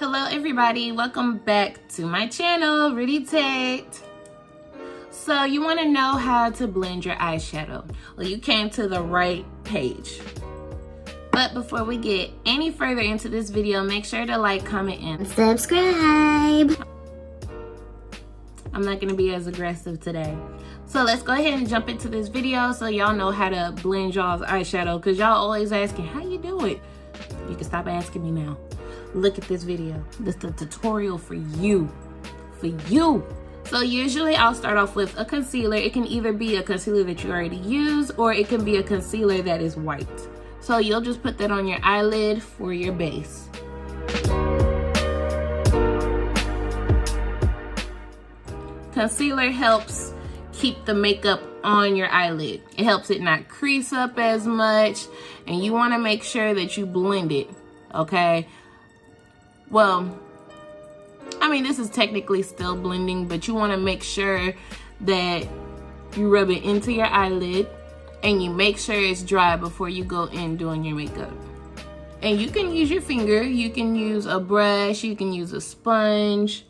Hello everybody, welcome back to my channel, Rudy Tate. So you want to know how to blend your eyeshadow? Well, you came to the right page. But before we get any further into this video, make sure to like, comment, and subscribe. I'm not going to be as aggressive today. So let's go ahead and jump into this video so y'all know how to blend y'all's eyeshadow, because y'all always asking, how you do it? You can stop asking me now. Look at this video. This is the tutorial for you. So usually I'll start off with a concealer. It can either be a concealer that you already use, or it can be a concealer that is white. So you'll just put that on your eyelid for your base. Concealer helps keep the makeup on your eyelid. It helps it not crease up as much, and you want to make sure that you blend it, okay? Well, I mean, this is technically still blending, but you want to make sure that you rub it into your eyelid and you make sure it's dry before you go in doing your makeup. And you can use your finger, you can use a brush, you can use a sponge.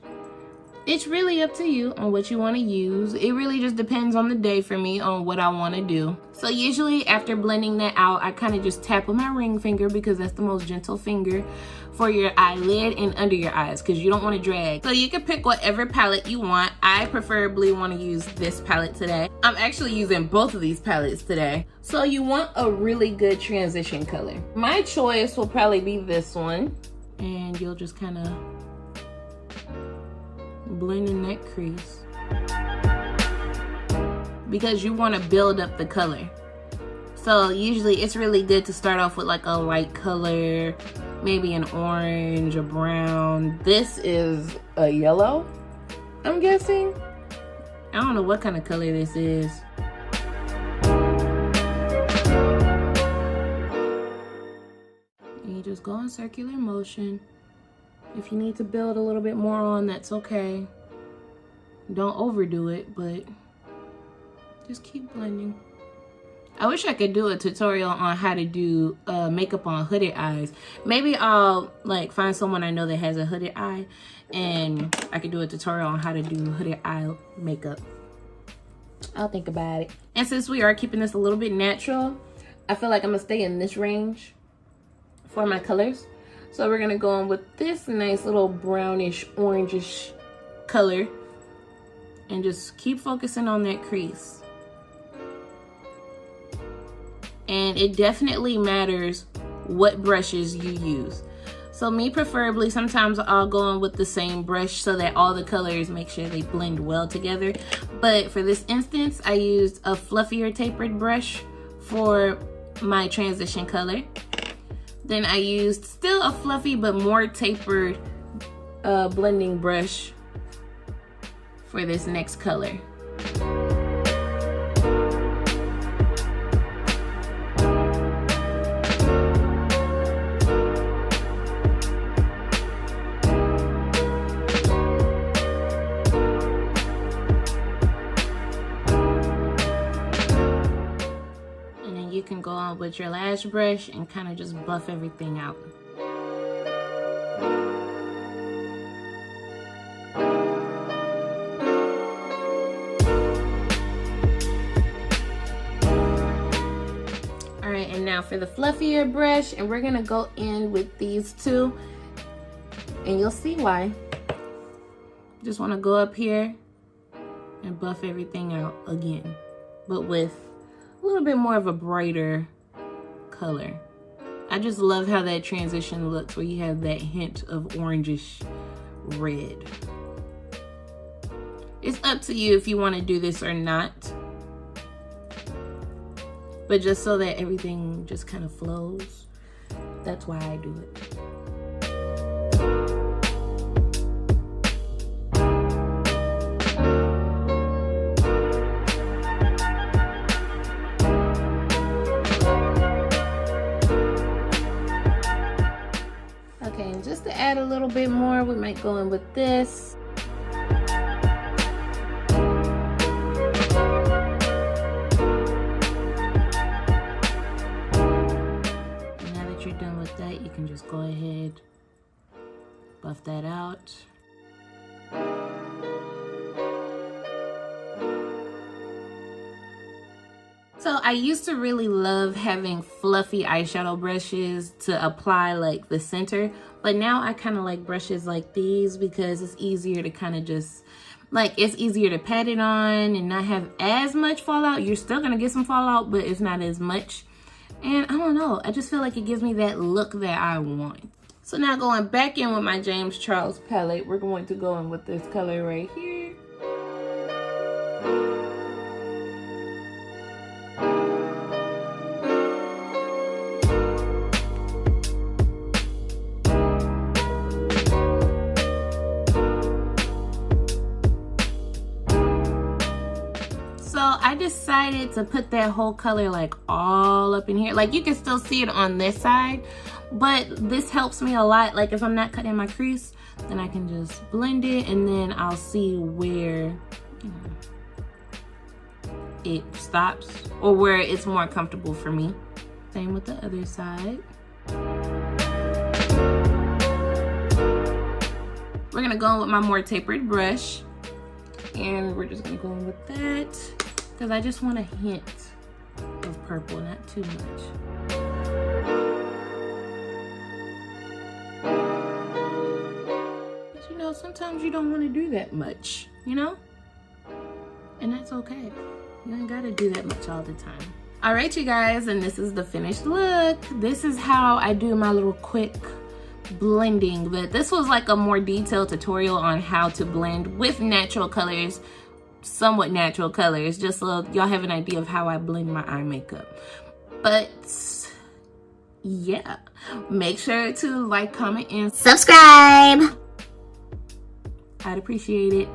It's really up to you on what you want to use. It really just depends on the day for me on what I want to do. So usually after blending that out, I kind of just tap with my ring finger, because that's the most gentle finger for your eyelid and under your eyes, because you don't want to drag. So you can pick whatever palette you want. I preferably want to use this palette today. I'm actually using both of these palettes today. So you want a really good transition color. My choice will probably be this one, and you'll just kind of blend in that crease, because you want to build up the color. So usually it's really good to start off with like a light color, maybe an orange or brown. This is a yellow, I'm guessing. I don't know what kind of color this is. And you just go in circular motion. If you need to build a little bit more on, that's okay. Don't overdo it, but just keep blending. I wish I could do a tutorial on how to do makeup on hooded eyes. Maybe I'll like find someone I know that has a hooded eye, and I could do a tutorial on how to do hooded eye makeup. I'll think about it. And since we are keeping this a little bit natural, I feel like I'm gonna stay in this range for my colors. So we're gonna go in with this nice little brownish, orangish color, and just keep focusing on that crease. And it definitely matters what brushes you use. So me preferably, sometimes I'll go in with the same brush so that all the colors, make sure they blend well together. But for this instance, I used a fluffier tapered brush for my transition color. Then I used still a fluffy but more tapered blending brush for this next color. You can go on with your lash brush and kind of just buff everything out. All right, and now for the fluffier brush, and we're gonna go in with these two, and you'll see why. Just want to go up here and buff everything out again, but with a little bit more of a brighter color. I just love how that transition looks, where you have that hint of orangish red. It's up to you if you want to do this or not, but just so that everything just kind of flows, that's why I do it. Okay, and just to add a little bit more, we might go in with this. And now that you're done with that, you can just go ahead Buff that out. So I used to really love having fluffy eyeshadow brushes to apply like the center, but now I kind of like brushes like these because it's easier to kind of just, like, it's easier to pat it on and not have as much fallout. You're still gonna get some fallout, but it's not as much. And I don't know, I just feel like it gives me that look that I want. So now going back in with my James Charles palette, we're going to go in with this color right here. I decided to put that whole color like all up in here. Like you can still see it on this side, but this helps me a lot. Like if I'm not cutting my crease, then I can just blend it and then I'll see where it stops or where it's more comfortable for me. Same with the other side. We're gonna go in with my more tapered brush and we're just gonna go in with that. Because I just want a hint of purple, not too much. But you know, sometimes you don't want to do that much, you know? And that's okay. You ain't gotta do that much all the time. All right, you guys, and this is the finished look. This is how I do my little quick blending, but this was like a more detailed tutorial on how to blend with natural colors, somewhat natural colors, just so y'all have an idea of how I blend my eye makeup. But yeah, make sure to like, comment, and subscribe. I'd appreciate it.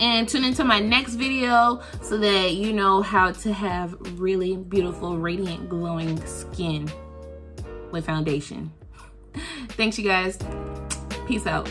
And tune into my next video so that you know how to have really beautiful, radiant, glowing skin with foundation. Thanks, you guys. Peace out.